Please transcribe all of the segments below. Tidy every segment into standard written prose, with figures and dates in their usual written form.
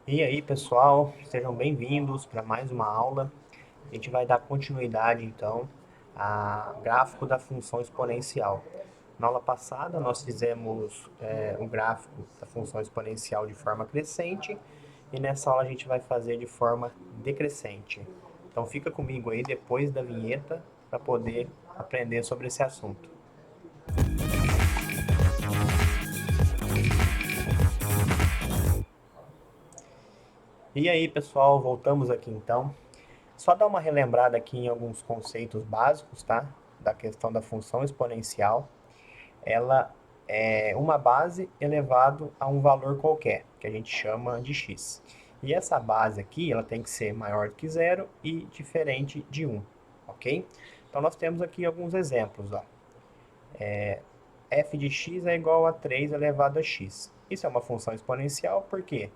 E aí, pessoal, sejam bem-vindos para mais uma aula. A gente vai dar continuidade, então, ao gráfico da função exponencial. Na aula passada, nós fizemos o gráfico da função exponencial de forma crescente e nessa aula a gente vai fazer de forma decrescente. Então, fica comigo aí depois da vinheta para poder aprender sobre esse assunto. E aí, pessoal, voltamos aqui então. Só dar uma relembrada aqui em alguns conceitos básicos, tá? Da questão da função exponencial. Ela é uma base elevado a um valor qualquer, que a gente chama de x. E essa base aqui, ela tem que ser maior do que zero e diferente de um, ok? Então nós temos aqui alguns exemplos, ó. F de x é igual a 3 elevado a x. Isso é uma função exponencial porque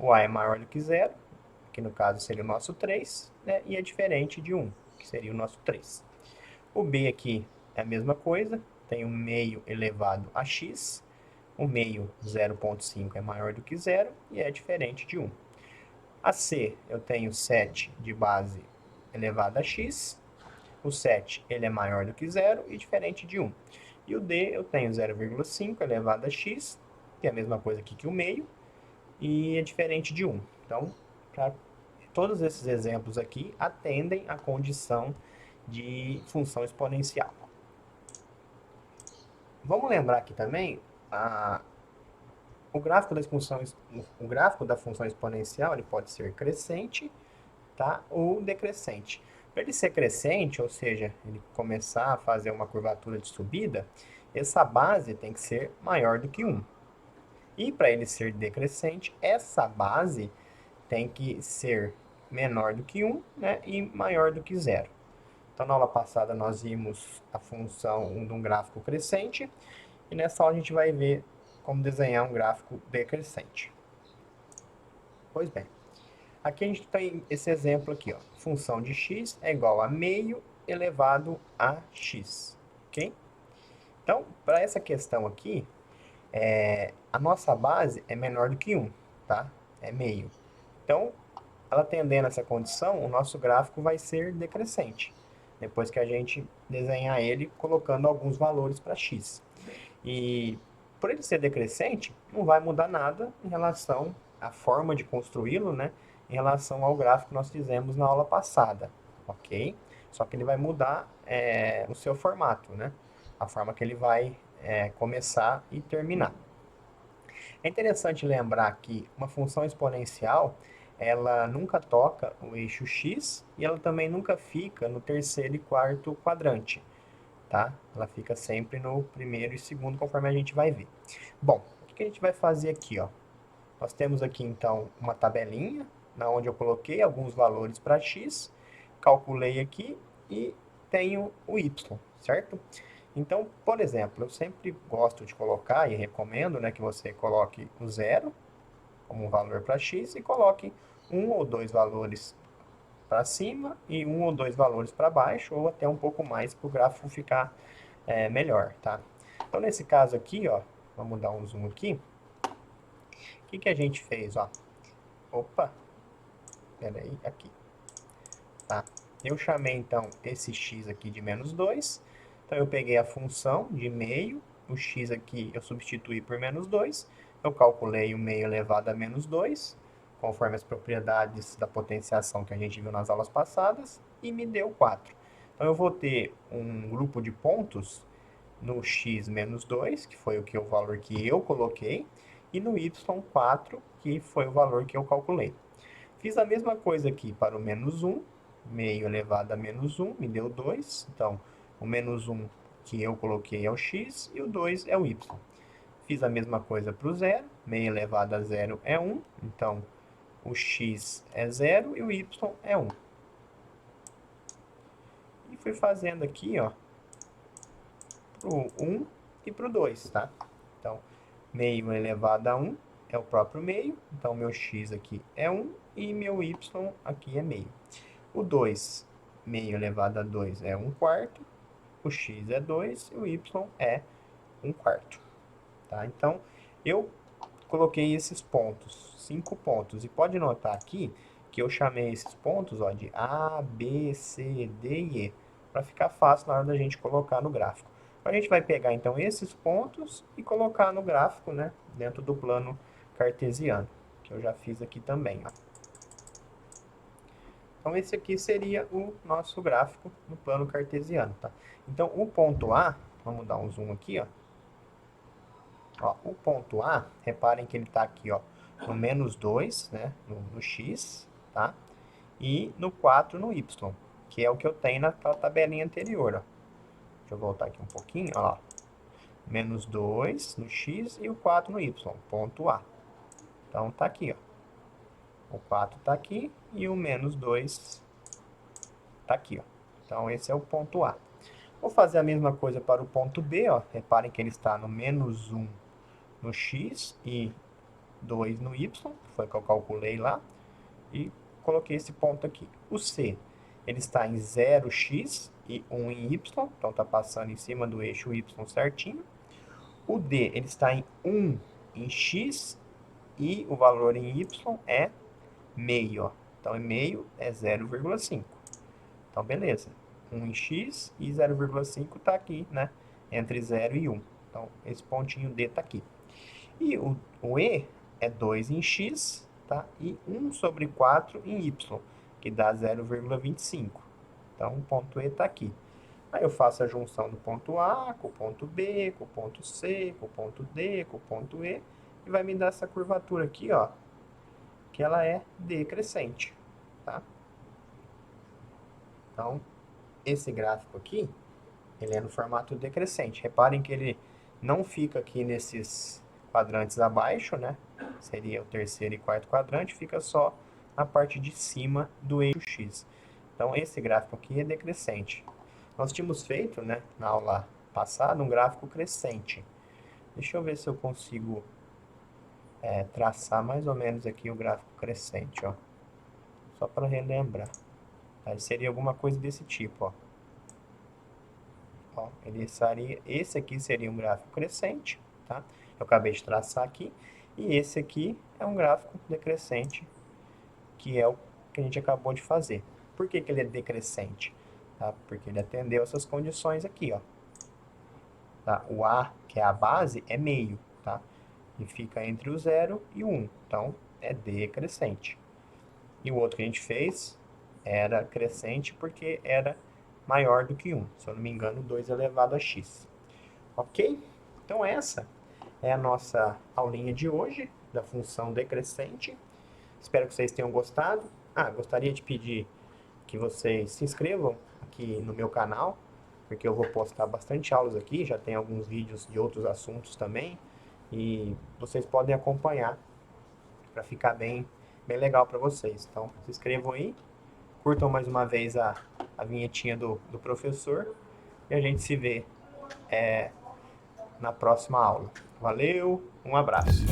o a é maior do que zero, que no caso seria o nosso 3, né? E é diferente de um, que seria o nosso 3. O b aqui é a mesma coisa, tem um meio elevado a x, o meio 0,5 é maior do que zero e é diferente de um. A c eu tenho 7 de base elevado a x, o 7 ele é maior do que zero e diferente de um. E o d eu tenho 0,5 elevado a x, que é a mesma coisa aqui que o meio, e é diferente de um. Então, todos esses exemplos aqui atendem à condição de função exponencial. Vamos lembrar aqui também, a, o gráfico da função exponencial ele pode ser crescente, tá? Ou decrescente. Para ele ser crescente, ou seja, ele começar a fazer uma curvatura de subida, essa base tem que ser maior do que 1. E para ele ser decrescente, essa base tem que ser menor do que 1, né, e maior do que zero. Então, na aula passada, nós vimos a função de um gráfico crescente, e nessa aula a gente vai ver como desenhar um gráfico decrescente. Pois bem, aqui a gente tem esse exemplo aqui, ó. Função de x é igual a meio elevado a x, ok? Então, para essa questão aqui, a nossa base é menor do que 1, tá? É meio. Então, ela atendendo essa condição, o nosso gráfico vai ser decrescente, depois que a gente desenhar ele colocando alguns valores para x. E por ele ser decrescente, não vai mudar nada em relação à forma de construí-lo, né? Em relação ao gráfico que nós fizemos na aula passada, ok? Só que ele vai mudar o seu formato, né? A forma que ele vai começar e terminar. É interessante lembrar que uma função exponencial, ela nunca toca o eixo x e ela também nunca fica no terceiro e quarto quadrante, tá? Ela fica sempre no primeiro e segundo, conforme a gente vai ver. Bom, o que a gente vai fazer aqui, ó? Nós temos aqui, então, uma tabelinha, na onde eu coloquei alguns valores para x, calculei aqui e tenho o y, certo? Então, por exemplo, eu sempre gosto de colocar e recomendo, né, que você coloque o zero como um valor para x e coloque um ou dois valores para cima e um ou dois valores para baixo, ou até um pouco mais para o gráfico ficar melhor, tá? Então, nesse caso aqui, ó, vamos dar um zoom aqui. O que que a gente fez, ó? Opa, peraí, aqui, tá? Eu chamei, então, esse x aqui de menos 2. Então, eu peguei a função de meio, o x aqui eu substituí por menos 2. Eu calculei o meio elevado a menos 2, conforme as propriedades da potenciação que a gente viu nas aulas passadas, e me deu 4. Então, eu vou ter um grupo de pontos no x menos 2, que foi o valor que eu coloquei, e no y4, que foi o valor que eu calculei. Fiz a mesma coisa aqui para o menos 1, meio elevado a menos 1, me deu 2. Então, o menos 1 que eu coloquei é o x e o 2 é o y. Fiz a mesma coisa para o zero, meio elevado a zero é 1, então o x é 0 e o y é 1. E fui fazendo aqui, ó, para o 1 e para o 2, tá? Então, meio elevado a 1 é o próprio meio, então meu x aqui é 1 e meu y aqui é meio. O 2, meio elevado a 2 é 1 quarto, o x é 2 e o y é 1 quarto. Tá? Então, eu coloquei esses pontos, 5 pontos. E pode notar aqui que eu chamei esses pontos, ó, de A, B, C, D e E, para ficar fácil na hora da gente colocar no gráfico. A gente vai pegar então esses pontos e colocar no gráfico, né, dentro do plano cartesiano, que eu já fiz aqui também, ó. Então esse aqui seria o nosso gráfico no plano cartesiano, tá? Então o ponto A, vamos dar um zoom aqui, ó. Ó, o ponto A, reparem que ele está aqui, ó, no -2, né, no x, tá? E no 4 no y, que é o que eu tenho naquela tabelinha anterior, ó. Deixa eu voltar aqui um pouquinho, ó lá. -2 no x e o 4 no y, ponto A. Então tá aqui, ó. O 4 tá aqui e o -2 tá aqui, ó. Então esse é o ponto A. Vou fazer a mesma coisa para o ponto B, ó. Reparem que ele está no -1 no x e 2 no y, foi o que eu calculei lá, e coloquei esse ponto aqui. O C, ele está em 0x e 1 em y, então está passando em cima do eixo y certinho. O D, ele está em 1 em x e o valor em y é meio, ó. Então, meio é 0,5. Então, beleza. 1 em x e 0,5 está aqui, né? Entre 0 e 1. Então, esse pontinho D está aqui. E o E é 2 em x, tá? E 1 sobre 4 em y, que dá 0,25. Então, o ponto E está aqui. Aí eu faço a junção do ponto A com o ponto B, com o ponto C, com o ponto D, com o ponto E, e vai me dar essa curvatura aqui, ó, que ela é decrescente, tá? Então, esse gráfico aqui, ele é no formato decrescente. Reparem que ele não fica aqui nesses quadrantes abaixo, né? Seria o terceiro e quarto quadrante, fica só na parte de cima do eixo X. Então, esse gráfico aqui é decrescente. Nós tínhamos feito, né, na aula passada, um gráfico crescente. Deixa eu ver se eu consigo traçar mais ou menos aqui o gráfico crescente, ó. Só para relembrar. Aí seria alguma coisa desse tipo, ó. Ó, esse aqui seria um gráfico crescente, tá? Eu acabei de traçar aqui. E esse aqui é um gráfico decrescente, que é o que a gente acabou de fazer. Por que que ele é decrescente? Tá? Porque ele atendeu essas condições aqui, ó. Tá? O A, que é a base, é meio, tá? E fica entre o 0 e o 1. Então, é decrescente. E o outro que a gente fez era crescente porque era maior do que 1. Se eu não me engano, 2 elevado a x. Ok? Então, essa é a nossa aulinha de hoje da função decrescente. Espero que vocês tenham gostado. Gostaria de pedir que vocês se inscrevam aqui no meu canal, porque eu vou postar bastante aulas aqui, já tem alguns vídeos de outros assuntos também, e vocês podem acompanhar para ficar bem legal para vocês. Então, se inscrevam aí, curtam mais uma vez a vinhetinha do professor, e a gente se vê na próxima aula. Valeu, um abraço!